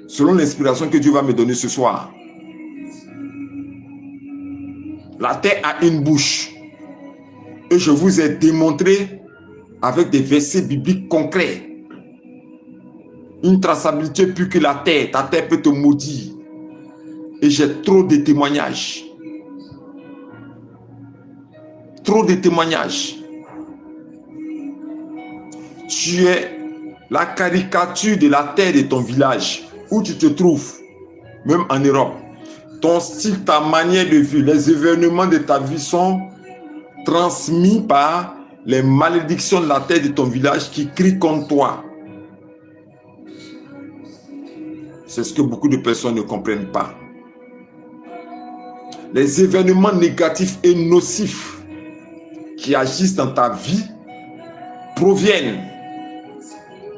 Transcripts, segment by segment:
selon l'inspiration que Dieu va me donner ce soir. La terre a une bouche. Et je vous ai démontré avec des versets bibliques concrets. Une traçabilité plus que la terre. Ta terre peut te maudire. Et j'ai trop de témoignages. Trop de témoignages. Tu es la caricature de la terre de ton village, où tu te trouves, même en Europe. Ton style, ta manière de vivre, les événements de ta vie sont transmis par les malédictions de la terre de ton village qui crient contre toi. C'est ce que beaucoup de personnes ne comprennent pas. Les événements négatifs et nocifs qui agissent dans ta vie proviennent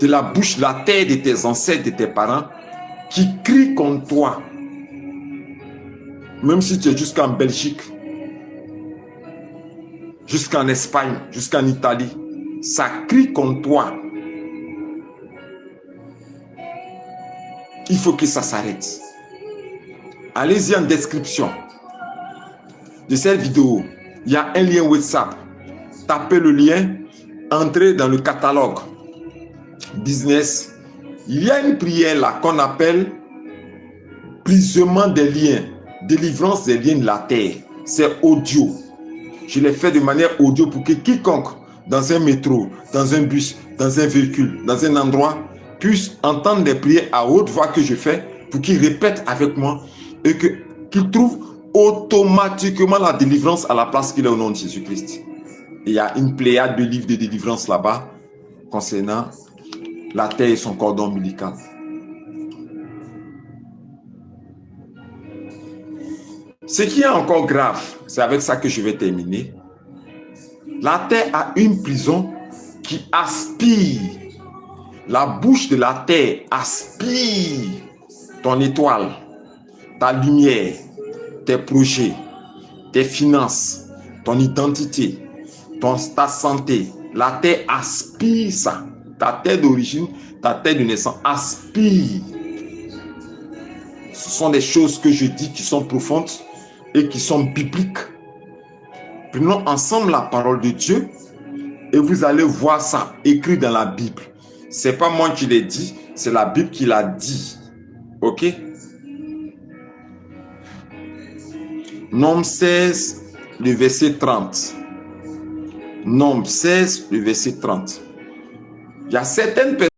de la bouche, la terre de tes ancêtres, de tes parents, qui crient contre toi. Même si tu es jusqu'en Belgique, jusqu'en Espagne, jusqu'en Italie, ça crie contre toi. Il faut que ça s'arrête. Allez-y en description de cette vidéo. Il y a un lien WhatsApp. Tapez le lien, entrez dans le catalogue business. Il y a une prière là qu'on appelle brisement des liens, délivrance des liens de la terre. C'est audio. Je l'ai fait de manière audio pour que quiconque dans un métro, dans un bus, dans un véhicule, dans un endroit puisse entendre les prières à haute voix que je fais pour qu'il répète avec moi et qu'il trouve automatiquement la délivrance à la place qu'il est au nom de Jésus-Christ. Il y a une pléiade de livres de délivrance là-bas concernant la terre et son cordon ombilical. Ce qui est encore grave, c'est avec ça que je vais terminer. La terre a une prison qui aspire. La bouche de la terre aspire ton étoile, ta lumière, tes projets, tes finances, ton identité, ta santé. La terre aspire ça. Ta terre d'origine, ta terre de naissance aspire. Ce sont des choses que je dis qui sont profondes et qui sont bibliques. Prenons ensemble la parole de Dieu et vous allez voir ça écrit dans la Bible. Ce n'est pas moi qui l'ai dit, c'est la Bible qui l'a dit. Ok? Nombre 16, le verset 30. Nombre 16, le verset 30. Il y a certaines personnes